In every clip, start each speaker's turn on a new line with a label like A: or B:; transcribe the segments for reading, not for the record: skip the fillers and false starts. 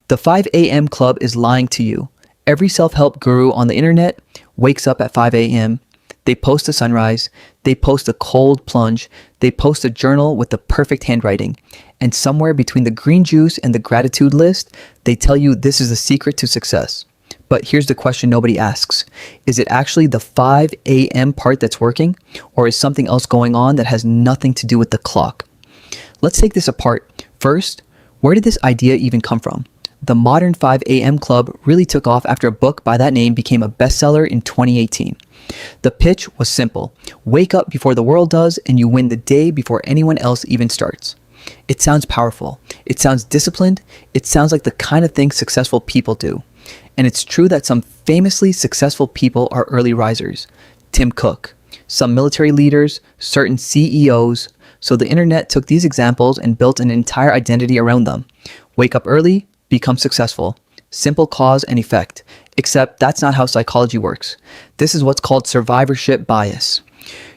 A: The 5 a.m. club is lying to you. Every self-help guru on the internet wakes up at 5 a.m. They post a sunrise, they post a cold plunge, they post a journal with the perfect handwriting. And somewhere between the green juice and the gratitude list, they tell you this is the secret to success. But here's the question nobody asks. Is it actually the 5 a.m. part that's working, or is something else going on that has nothing to do with the clock? Let's take this apart. First, where did this idea even come from? The modern 5 a.m. club really took off after a book by that name became a bestseller in 2018. The pitch was simple. Wake up before the world does, and you win the day before anyone else even starts. It sounds powerful. It sounds disciplined. It sounds like the kind of thing successful people do. And it's true that some famously successful people are early risers. Tim Cook, some military leaders, certain CEOs. So the internet took these examples and built an entire identity around them. Wake up early, become successful. Simple cause and effect. Except that's not how psychology works. This is what's called survivorship bias.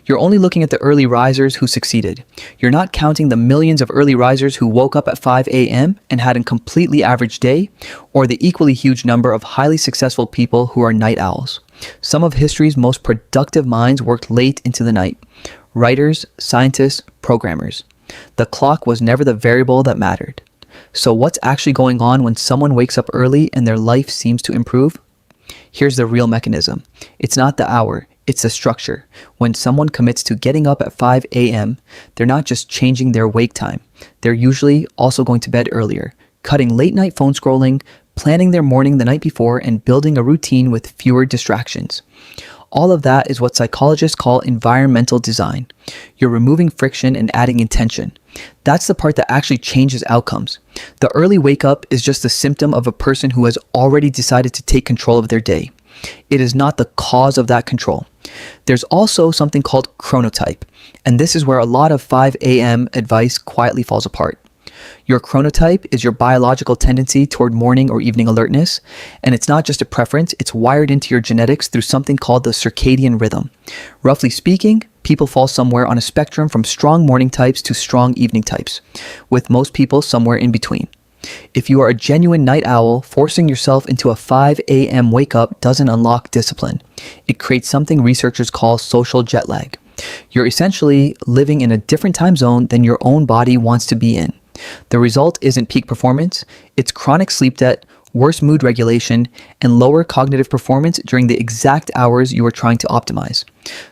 A: You're only looking at the early risers who succeeded. You're not counting the millions of early risers who woke up at 5 a.m. and had a completely average day, or the equally huge number of highly successful people who are night owls. Some of history's most productive minds worked late into the night. Writers, scientists, programmers. The clock was never the variable that mattered. So what's actually going on when someone wakes up early and their life seems to improve? Here's the real mechanism. It's not the hour, it's the structure. When someone commits to getting up at 5 a.m., they're not just changing their wake time. They're usually also going to bed earlier, cutting late night phone scrolling, planning their morning the night before, and building a routine with fewer distractions. All of that is what psychologists call environmental design. You're removing friction and adding intention. That's the part that actually changes outcomes. The early wake up is just a symptom of a person who has already decided to take control of their day. It is not the cause of that control. There's also something called chronotype, and this is where a lot of 5 a.m. advice quietly falls apart. Your chronotype is your biological tendency toward morning or evening alertness, and it's not just a preference, it's wired into your genetics through something called the circadian rhythm. Roughly speaking, people fall somewhere on a spectrum from strong morning types to strong evening types, with most people somewhere in between. If you are a genuine night owl, forcing yourself into a 5 a.m. wake up doesn't unlock discipline. It creates something researchers call social jet lag. You're essentially living in a different time zone than your own body wants to be in. The result isn't peak performance, it's chronic sleep debt, worse mood regulation, and lower cognitive performance during the exact hours you are trying to optimize.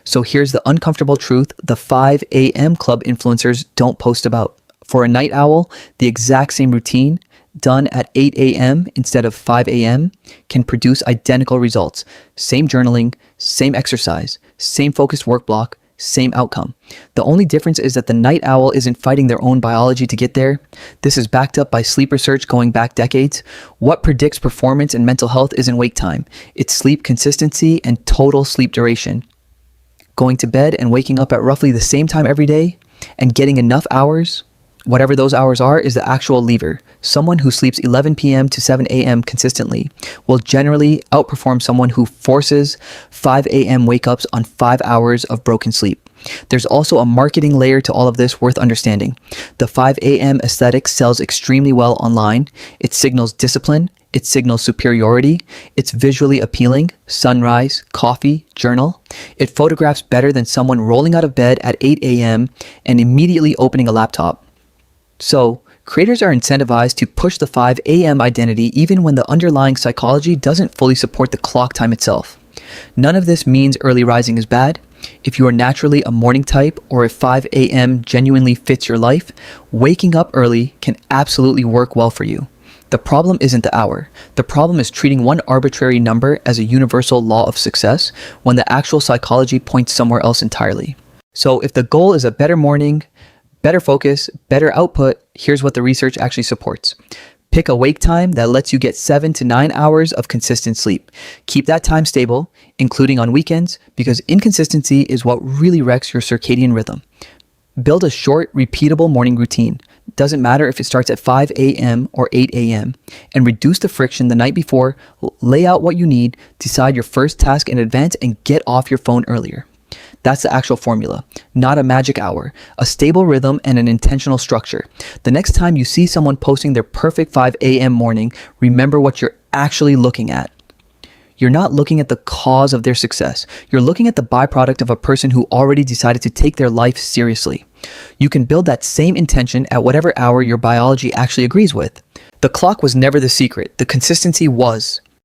A: So here's the uncomfortable truth the 5 a.m. club influencers don't post about. For a night owl, the exact same routine, done at 8 a.m. instead of 5 a.m., can produce identical results. Same journaling, same exercise, same focused work block, same outcome. The only difference is that the night owl isn't fighting their own biology to get there. This is backed up by sleep research going back decades. What predicts performance and mental health isn't wake time. It's sleep consistency and total sleep duration. Going to bed and waking up at roughly the same time every day and getting enough hours, whatever those hours are, is the actual lever. Someone who sleeps 11 p.m. to 7 a.m. consistently will generally outperform someone who forces 5 a.m. wake-ups on 5 hours of broken sleep. There's also a marketing layer to all of this worth understanding. The 5 a.m. aesthetic sells extremely well online. It signals discipline. It signals superiority. It's visually appealing. Sunrise, coffee, journal. It photographs better than someone rolling out of bed at 8 a.m. and immediately opening a laptop. So, creators are incentivized to push the 5 a.m. identity even when the underlying psychology doesn't fully support the clock time itself. None of this means early rising is bad. If you are naturally a morning type or if 5 a.m. genuinely fits your life, waking up early can absolutely work well for you. The problem isn't the hour. The problem is treating one arbitrary number as a universal law of success when the actual psychology points somewhere else entirely. So if the goal is a better morning, better focus, better output, here's what the research actually supports. Pick a wake time that lets you get 7 to 9 hours of consistent sleep. Keep that time stable, including on weekends, because inconsistency is what really wrecks your circadian rhythm. Build a short, repeatable morning routine. Doesn't matter if it starts at 5 a.m. or 8 a.m. And reduce the friction the night before, lay out what you need, decide your first task in advance, and get off your phone earlier. That's the actual formula, not a magic hour, a stable rhythm and an intentional structure. The next time you see someone posting their perfect 5 a.m. morning, remember what you're actually looking at. You're not looking at the cause of their success. You're looking at the byproduct of a person who already decided to take their life seriously. You can build that same intention at whatever hour your biology actually agrees with. The clock was never the secret. The consistency was.